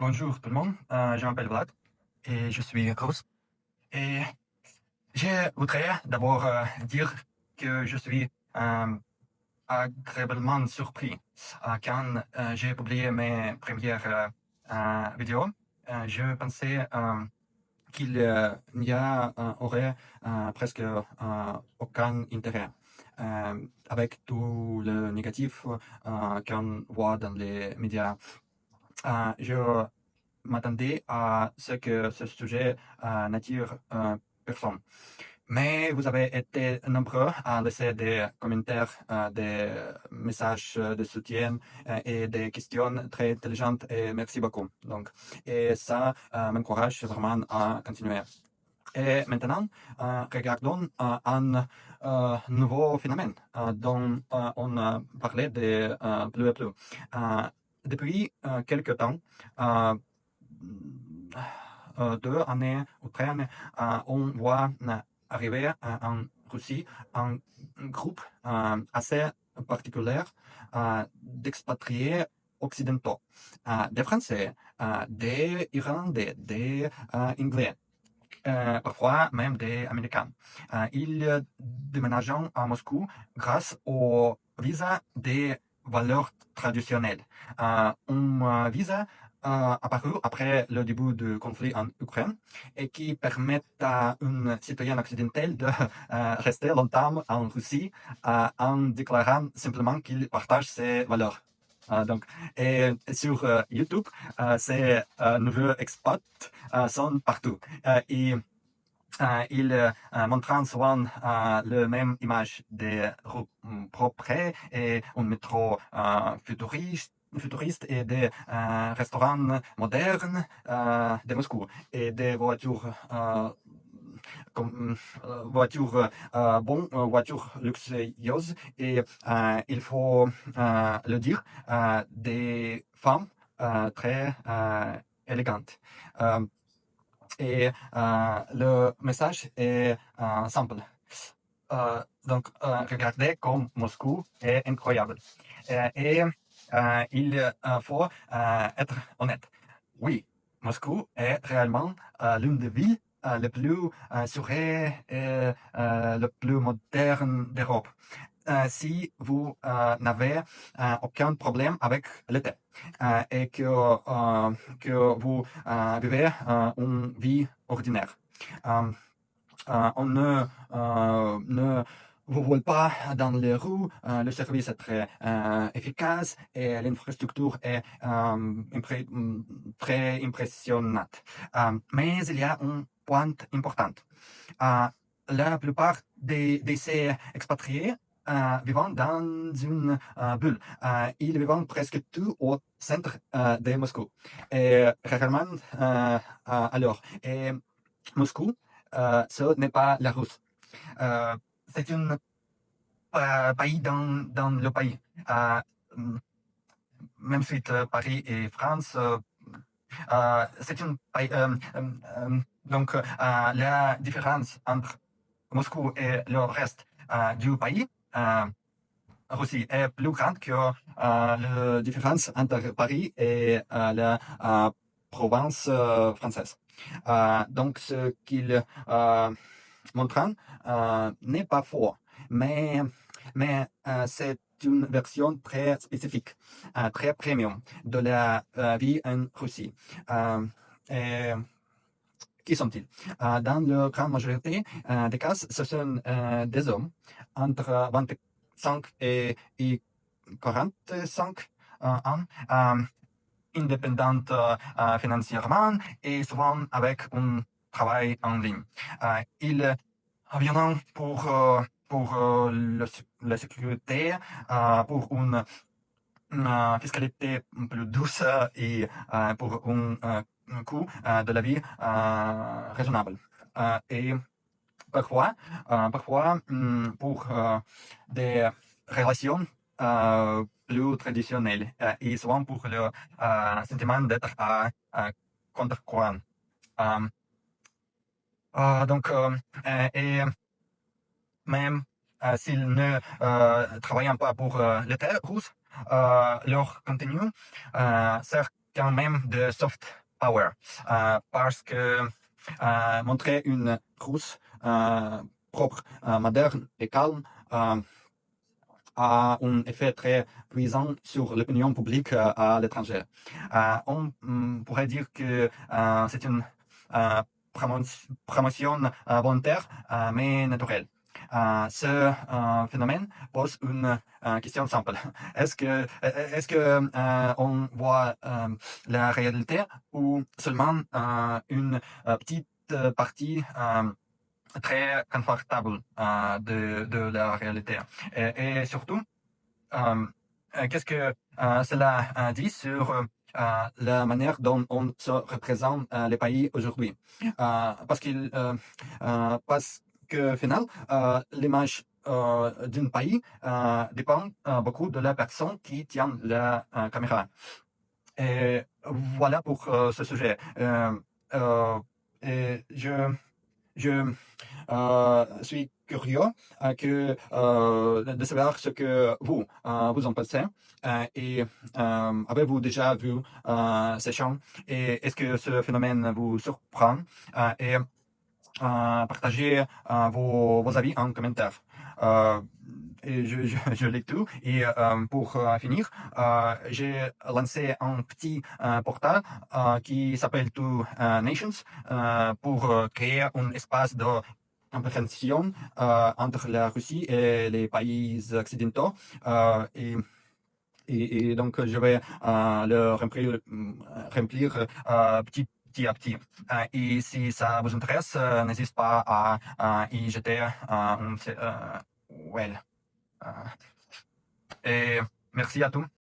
Bonjour tout le monde, je m'appelle Vlad et je suis russe. Et je voudrais d'abord dire que je suis agréablement surpris quand j'ai publié mes premières vidéos. Je pensais qu'il n'y aurait presque aucun intérêt avec tout le négatif qu'on voit dans les médias. Je m'attendais à ce que ce sujet n'attire personne. Mais vous avez été nombreux à laisser des commentaires, des messages de soutien et des questions très intelligentes et merci beaucoup. Donc, et ça m'encourage vraiment à continuer. Et maintenant, regardons un nouveau phénomène dont on parlait de plus et plus. Depuis quelque temps, euh, 2 années ou 3 années, on voit arriver en Russie un groupe assez particulier d'expatriés occidentaux, des Français, des Irlandais, des Anglais, parfois même des Américains. Ils déménagent à Moscou grâce au visa des valeurs traditionnelles. Un visa apparu après le début du conflit en Ukraine et qui permet à un citoyen occidental de rester longtemps en Russie en déclarant simplement qu'il partage ses valeurs. Donc, et sur YouTube, ces nouveaux expats sont partout. Et ils montrent souvent la même image des rues propres et un métro futuriste et des restaurants modernes de Moscou et des voitures comme voitures voitures luxueuses et il faut le dire, des femmes très élégantes. Et le message est simple. Donc, regardez comme Moscou est incroyable. Et il faut être honnête. Oui, Moscou est réellement l'une des villes les plus sûres et le plus moderne d'Europe. Si vous n'avez aucun problème avec l'été et que vous vivez une vie ordinaire. On ne vous vole pas dans les rues, le service est très efficace et l'infrastructure est très impressionnante. Mais il y a un point important. La plupart de ces expatriés vivant dans une bulle. Ils vivent presque tout au centre de Moscou. Et rarement alors. Et Moscou, ce n'est pas la Russie. C'est un pays dans le pays. Même si Paris et France, c'est un pays. Donc, la différence entre Moscou et le reste du pays, Russie, est plus grande que la différence entre Paris et la province française. Donc, ce qu'il montre n'est pas faux, mais, c'est une version très spécifique, très premium de la vie en Russie. Et qui sont-ils? Dans la grande majorité des cas, ce sont des hommes entre 25 et 45 ans, indépendants financièrement et souvent avec un travail en ligne. Ils viennent pour la sécurité, pour une fiscalité plus douce et pour un coût de la vie raisonnable. Et parfois pour des relations plus traditionnelles et souvent pour le sentiment d'être à contre-courant. Donc, et même s'ils ne travaillent pas pour l'État russe, leur contenu sert quand même de soft power, parce que montrer une Russe propre, moderne et calme a un effet très puissant sur l'opinion publique à l'étranger. On pourrait dire que c'est une euh, promotion volontaire, mais naturelle. Ce phénomène pose une question simple. Est-ce que on voit la réalité ou seulement une petite partie très confortable de la réalité? Et surtout, euh, qu'est-ce que cela dit sur la manière dont on se représente les pays aujourd'hui? Parce que, au final, l'image d'un pays dépend beaucoup de la personne qui tient la caméra. Et voilà pour ce sujet. Euh, et je suis curieux de savoir ce que vous en pensez. Et avez-vous déjà vu ces champs? Et est-ce que ce phénomène vous surprend? Et partagez vos avis en commentaire. Euh, je lis tout. Et pour finir, j'ai lancé un petit portal qui s'appelle Two Nations pour créer un espace de compréhension entre la Russie et les pays occidentaux. Et donc, je vais le remplir petit à petit. Et si ça vous intéresse, n'hésitez pas à y jeter well. Et merci à tous.